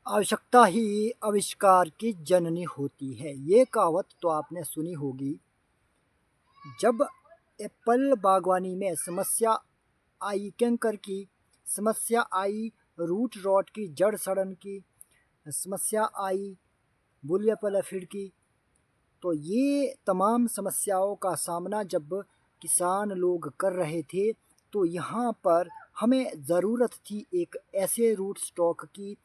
आवश्यकता ही आविष्कार की जननी होती है। ये कहावत तो आपने सुनी होगी। जब एप्पल बागवानी में समस्या आई, कैंकर की समस्या आई, रूट रॉट की जड़ सड़न की समस्या आई, बुल एप्पल एफिड की, तो ये तमाम समस्याओं का सामना जब किसान लोग कर रहे थे, तो यहाँ पर हमें ज़रूरत थी एक ऐसे रूट स्टॉक की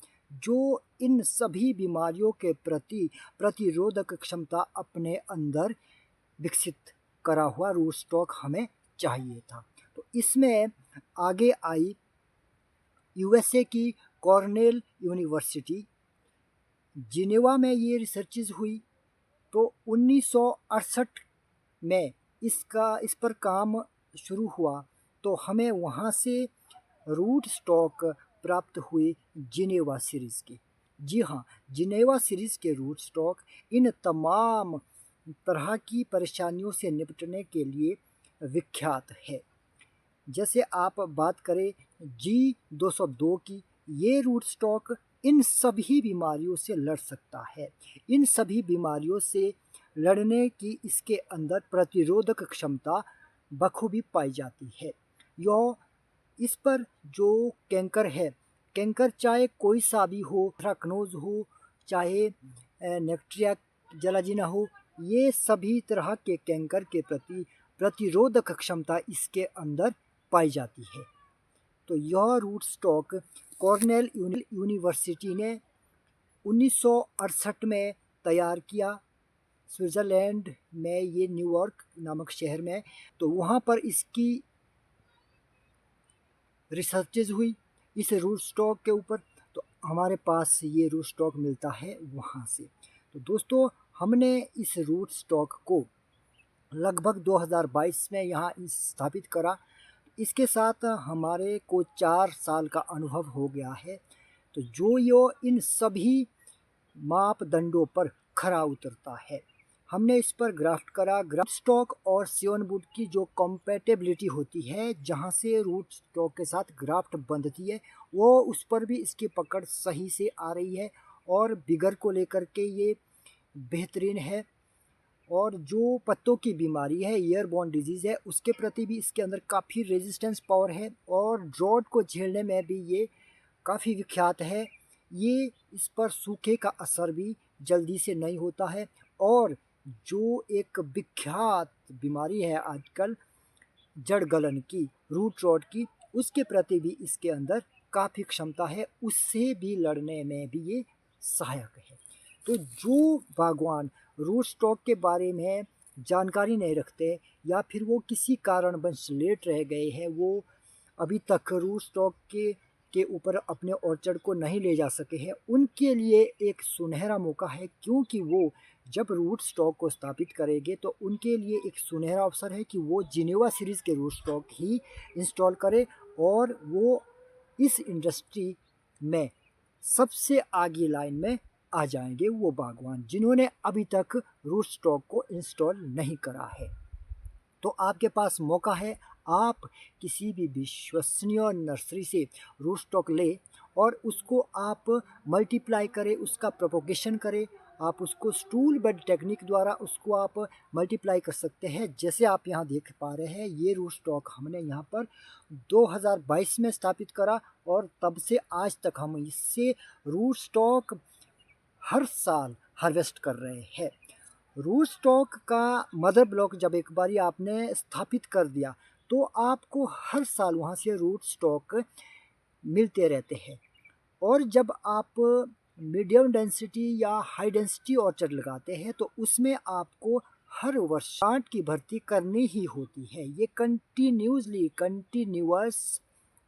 जो इन सभी बीमारियों के प्रति प्रतिरोधक क्षमता अपने अंदर विकसित करा हुआ रूट स्टॉक हमें चाहिए था। तो इसमें आगे आई यूएसए की कॉर्नेल यूनिवर्सिटी, जिनेवा में ये रिसर्चेज हुई। तो 1968 में इस पर काम शुरू हुआ, तो हमें वहाँ से रूट स्टॉक प्राप्त हुए जिनेवा सीरीज़ के। जी हाँ, जिनेवा सीरीज़ के रूट स्टॉक इन तमाम तरह की परेशानियों से निपटने के लिए विख्यात है। जैसे आप बात करें G202 की, ये रूट स्टॉक इन सभी बीमारियों से लड़ सकता है। इन सभी बीमारियों से लड़ने की इसके अंदर प्रतिरोधक क्षमता बखूबी पाई जाती है। यह इस पर जो कैंकर है, कैंकर चाहे कोई सा भी हो, ट्रैक्नोज हो, चाहे नेक्ट्रिया जलाजिना हो, ये सभी तरह के कैंकर के प्रति प्रतिरोधक क्षमता इसके अंदर पाई जाती है। तो यह रूट स्टॉक कॉर्नेल यूनिवर्सिटी ने 1968 में तैयार किया, स्विट्ज़रलैंड में, ये न्यूयॉर्क नामक शहर में। तो वहाँ पर इसकी रिसर्चेज हुई इस रूट स्टॉक के ऊपर, तो हमारे पास ये रूट स्टॉक मिलता है वहाँ से। तो दोस्तों, हमने इस रूट स्टॉक को लगभग 2022 में यहाँ स्थापित करा। इसके साथ हमारे को 4 साल का अनुभव हो गया है। तो जो यो इन सभी मापदंडों पर खरा उतरता है। हमने इस पर ग्राफ्ट करा। ग्राफ्ट स्टॉक और सियोनवुड की जो कॉम्पेटेबिलिटी होती है, जहाँ से रूट स्टॉक के साथ ग्राफ्ट बंधती है, वो उस पर भी इसकी पकड़ सही से आ रही है और बिगर को लेकर के ये बेहतरीन है। और जो पत्तों की बीमारी है, ईयरबोर्न डिजीज़ है, उसके प्रति भी इसके अंदर काफ़ी रेजिस्टेंस पावर है और ड्रॉट को झेलने में भी ये काफ़ी विख्यात है। ये इस पर सूखे का असर भी जल्दी से नहीं होता है। और जो एक विख्यात बीमारी है आजकल जड़ गलन की, रूट रॉट की, उसके प्रति भी इसके अंदर काफ़ी क्षमता है, उससे भी लड़ने में भी ये सहायक है। तो जो बागवान रूट स्टॉक के बारे में जानकारी नहीं रखते, या फिर वो किसी कारणवश लेट रह गए हैं, वो अभी तक रूट स्टॉक के ऊपर अपने ऑर्चर्ड को नहीं ले जा सके हैं, उनके लिए एक सुनहरा मौका है। क्योंकि वो जब रूट स्टॉक को स्थापित करेंगे, तो उनके लिए एक सुनहरा अवसर है कि वो जिनेवा सीरीज़ के रूट स्टॉक ही इंस्टॉल करें, और वो इस इंडस्ट्री में सबसे आगे लाइन में आ जाएंगे वो बागवान जिन्होंने अभी तक रूट स्टॉक को इंस्टॉल नहीं करा है। तो आपके पास मौका है, आप किसी भी विश्वसनीय नर्सरी से रूट स्टॉक ले और उसको आप मल्टीप्लाई करें, उसका प्रोपोगेशन करें। आप उसको स्टूल बेड टेक्निक द्वारा उसको आप मल्टीप्लाई कर सकते हैं। जैसे आप यहाँ देख पा रहे हैं, ये रूट स्टॉक हमने यहाँ पर 2022 में स्थापित करा, और तब से आज तक हम इससे रूट स्टॉक हर साल हार्वेस्ट कर रहे हैं। रूट स्टॉक का मदर ब्लॉक जब एक बारी आपने स्थापित कर दिया, तो आपको हर साल वहाँ से रूट स्टॉक मिलते रहते हैं। और जब आप मीडियम डेंसिटी या हाई डेंसिटी ऑर्चर्ड लगाते हैं, तो उसमें आपको हर वर्ष प्लांट की भर्ती करनी ही होती है। ये कंटिन्यूअस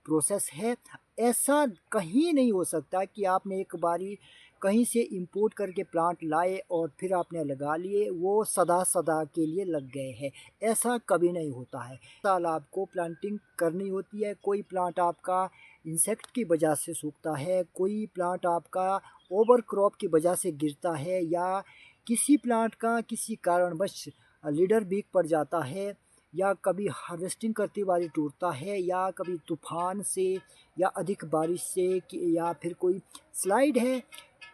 प्रोसेस है। ऐसा कहीं नहीं हो सकता कि आपने एक बारी कहीं से इंपोर्ट करके प्लांट लाए और फिर आपने लगा लिए, वो सदा सदा के लिए लग गए हैं। ऐसा कभी नहीं होता है। साल आपको प्लांटिंग करनी होती है। कोई प्लांट आपका इंसेक्ट की वजह से सूखता है, कोई प्लांट आपका ओवर क्रॉप की वजह से गिरता है, या किसी प्लांट का किसी कारणवश लीडर वीक पड़ जाता है, या कभी हार्वेस्टिंग करते बारी टूटता है, या कभी तूफान से या अधिक बारिश से या फिर कोई स्लाइड है।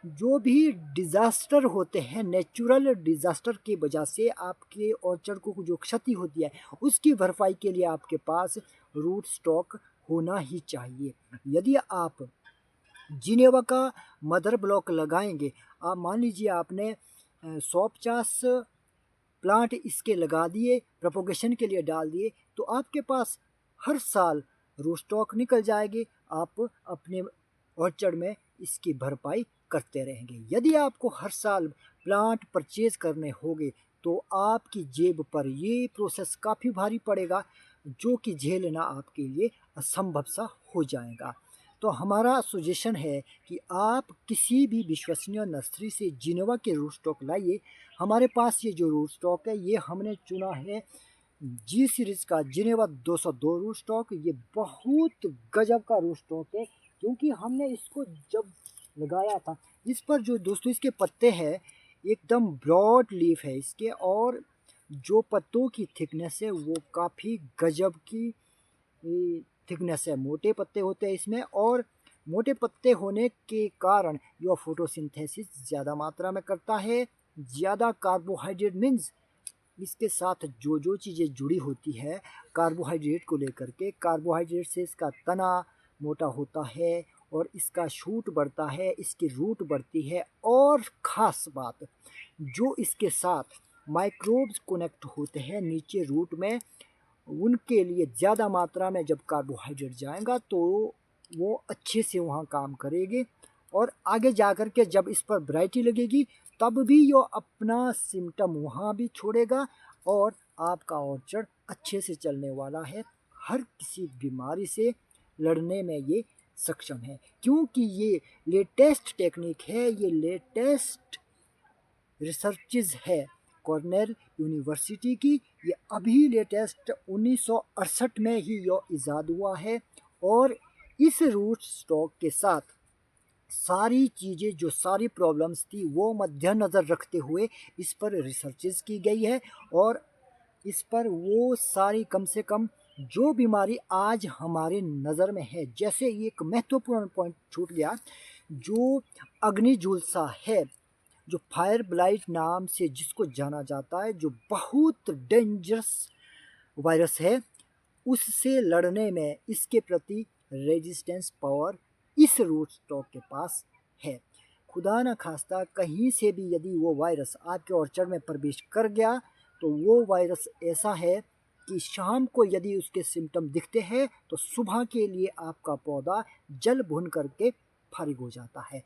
जो भी डिज़ास्टर होते हैं, नेचुरल डिज़ास्टर की वजह से आपके ऑर्चर्ड को जो क्षति होती है उसकी भरपाई के लिए आपके पास रूट स्टॉक होना ही चाहिए। यदि आप जिनेवा का मदर ब्लॉक लगाएंगे, आप मान लीजिए आपने 150 प्लांट इसके लगा दिए, प्रोपोगेशन के लिए डाल दिए, तो आपके पास हर साल रूट स्टॉक निकल जाएंगे। आप अपने ऑर्चर्ड में इसकी भरपाई करते रहेंगे। यदि आपको हर साल प्लांट परचेज करने होंगे तो आपकी जेब पर ये प्रोसेस काफ़ी भारी पड़ेगा, जो कि झेलना आपके लिए असंभव सा हो जाएगा। तो हमारा सजेशन है कि आप किसी भी विश्वसनीय नर्सरी से जिनेवा के रूट स्टॉक लाइए। हमारे पास ये जो रूट स्टॉक है ये हमने चुना है जी सीरीज का जिनेवा 202 रूट स्टॉक। ये बहुत गजब का रूट स्टॉक है, क्योंकि हमने इसको जब लगाया था, इस पर जो दोस्तों इसके पत्ते हैं एकदम ब्रॉड लीफ है इसके, और जो पत्तों की थिकनेस है वो काफ़ी गजब की थिकनेस है। मोटे पत्ते होते हैं इसमें, और मोटे पत्ते होने के कारण यह फोटोसिंथेसिस ज़्यादा मात्रा में करता है। ज़्यादा कार्बोहाइड्रेट मीन्स इसके साथ जो जो चीज़ें जुड़ी होती है कार्बोहाइड्रेट को लेकर के, कार्बोहाइड्रेट से इसका तना मोटा होता है और इसका शूट बढ़ता है, इसकी रूट बढ़ती है, और ख़ास बात जो इसके साथ माइक्रोब्स कनेक्ट होते हैं नीचे रूट में, उनके लिए ज़्यादा मात्रा में जब कार्बोहाइड्रेट जाएगा तो वो अच्छे से वहाँ काम करेंगे, और आगे जा कर के जब इस पर वैरायटी लगेगी तब भी ये अपना सिम्टम वहाँ भी छोड़ेगा, और आपका ऑर्चर्ड अच्छे से चलने वाला है। हर किसी बीमारी से लड़ने में ये सक्षम है, क्योंकि ये लेटेस्ट टेक्निक है, ये लेटेस्ट रिसर्चेज है कॉर्नेल यूनिवर्सिटी की। ये अभी लेटेस्ट 1968 में ही ये इजाद हुआ है, और इस रूट स्टॉक के साथ सारी चीज़ें जो सारी प्रॉब्लम्स थी वो मद्देनज़र रखते हुए इस पर रिसर्चेज की गई है, और इस पर वो सारी कम से कम जो बीमारी आज हमारे नज़र में है, जैसे एक महत्वपूर्ण पॉइंट छूट गया, जो अग्निझुलसा है, जो फायर ब्लाइट नाम से जिसको जाना जाता है, जो बहुत डेंजरस वायरस है, उससे लड़ने में इसके प्रति रेजिस्टेंस पावर इस रूट स्टॉक के पास है। खुदा न खास्ता कहीं से भी यदि वो वायरस आपके ऑर्चर्ड में प्रवेश कर गया तो वो वायरस ऐसा है कि शाम को यदि उसके सिम्टम दिखते हैं तो सुबह के लिए आपका पौधा जल भुन करके फारिग हो जाता है।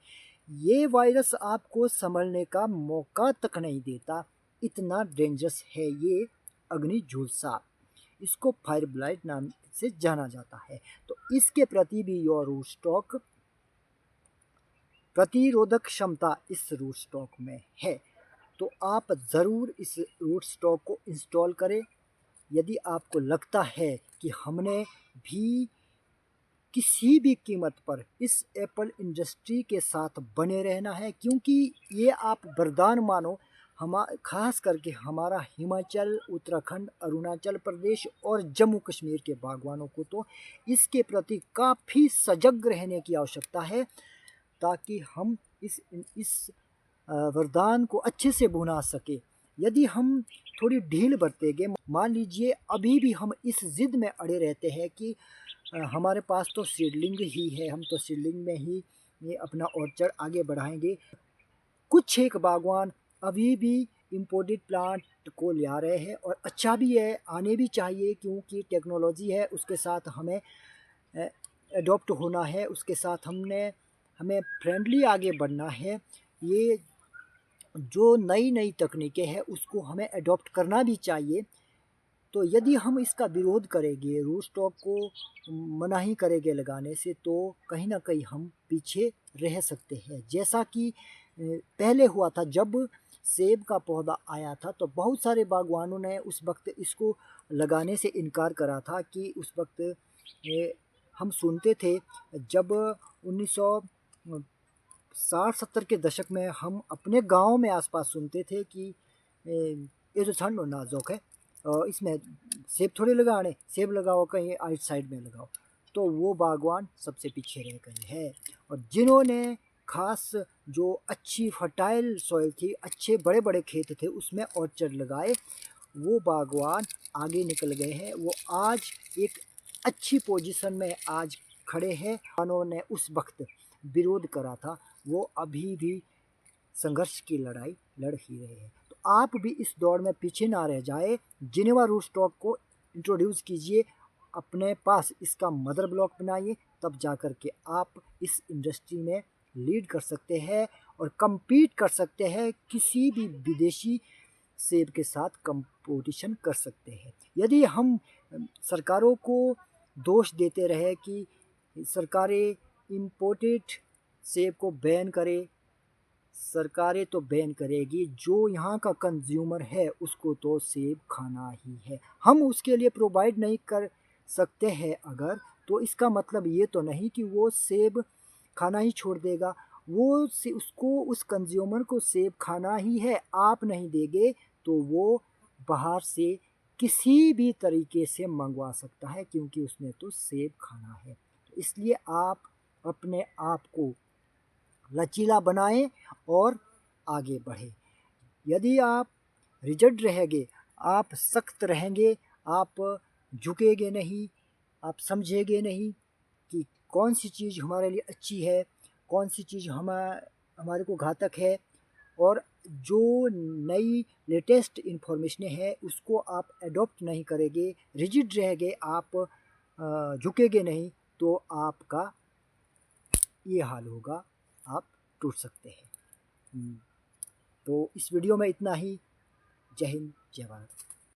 ये वायरस आपको संभलने का मौका तक नहीं देता, इतना डेंजरस है ये अग्निझुलसा। इसको फायर ब्लाइट नाम से जाना जाता है। तो इसके प्रति भी योर रूट स्टॉक प्रतिरोधक क्षमता इस रूट स्टॉक में है। तो आप ज़रूर इस रूट स्टॉक को इंस्टॉल करें। यदि आपको लगता है कि हमने भी किसी भी कीमत पर इस एप्पल इंडस्ट्री के साथ बने रहना है, क्योंकि ये आप वरदान मानो, हम खास करके हमारा हिमाचल, उत्तराखंड, अरुणाचल प्रदेश और जम्मू कश्मीर के बागवानों को तो इसके प्रति काफ़ी सजग रहने की आवश्यकता है, ताकि हम इस वरदान को अच्छे से बुना सके। यदि हम थोड़ी ढील बरतेंगे, मान लीजिए अभी भी हम इस ज़िद में अड़े रहते हैं कि हमारे पास तो सीडलिंग ही है, हम तो सीडलिंग में ही ये अपना ऑर्चर्ड आगे बढ़ाएंगे। कुछ एक बागवान अभी भी इम्पोर्टेड प्लांट को ले आ रहे हैं, और अच्छा भी है, आने भी चाहिए, क्योंकि टेक्नोलॉजी है, उसके साथ हमें एडॉप्ट होना है, उसके साथ हमें फ्रेंडली आगे बढ़ना है। ये जो नई नई तकनीकें हैं उसको हमें एडॉप्ट करना भी चाहिए। तो यदि हम इसका विरोध करेंगे, रूट स्टॉक को मनाही करेंगे लगाने से, तो कहीं ना कहीं हम पीछे रह सकते हैं। जैसा कि पहले हुआ था, जब सेब का पौधा आया था तो बहुत सारे बागवानों ने उस वक्त इसको लगाने से इनकार करा था, कि उस वक्त हम सुनते थे, जब 1960-70 के दशक में हम अपने गांव में आसपास सुनते थे कि ये जो ठंड नाजुक है, इसमें सेब थोड़ी लगाने, सेब लगाओ कहीं आइट साइड में लगाओ, तो वो बागवान सबसे पीछे रह गए हैं। और जिन्होंने खास जो अच्छी फर्टाइल सॉइल थी, अच्छे बड़े बड़े खेत थे, उसमें ऑर्चर्ड लगाए, वो बागवान आगे निकल गए हैं। वो आज एक अच्छी पोजीशन में आज खड़े हैं। उन्होंने उस वक्त विरोध करा था, वो अभी भी संघर्ष की लड़ाई लड़ ही रहे हैं। तो आप भी इस दौड़ में पीछे ना रह जाए। जिनेवा रूटस्टॉक को इंट्रोड्यूस कीजिए, अपने पास इसका मदर ब्लॉक बनाइए, तब जा कर के आप इस इंडस्ट्री में लीड कर सकते हैं और compete कर सकते हैं, किसी भी विदेशी सेब के साथ कंपटीशन कर सकते हैं। यदि हम सरकारों को दोष देते रहे कि सरकारें इम्पोर्टेड सेब को बैन करें, सरकारें तो बैन करेगी, जो यहाँ का कंज्यूमर है उसको तो सेब खाना ही है। हम उसके लिए प्रोवाइड नहीं कर सकते हैं अगर, तो इसका मतलब ये तो नहीं कि वो सेब खाना ही छोड़ देगा। वो से उसको, उस कंज्यूमर को सेब खाना ही है। आप नहीं देंगे तो वो बाहर से किसी भी तरीके से मंगवा सकता है, क्योंकि उसने तो सेब खाना है। तो इसलिए आप अपने आप को लचीला बनाएं और आगे बढ़ें। यदि आप रिजिड रहेंगे, आप सख्त रहेंगे, आप झुकेंगे नहीं, आप समझेंगे नहीं कि कौन सी चीज़ हमारे लिए अच्छी है, कौन सी चीज़ हमारे को घातक है, और जो नई लेटेस्ट इन्फॉर्मेशन है उसको आप एडॉप्ट नहीं करेंगे, रिजिड रहेंगे, आप झुकेंगे नहीं, तो आपका ये हाल होगा, आप टूट सकते हैं। तो इस वीडियो में इतना ही। जय हिंद, जय भारत।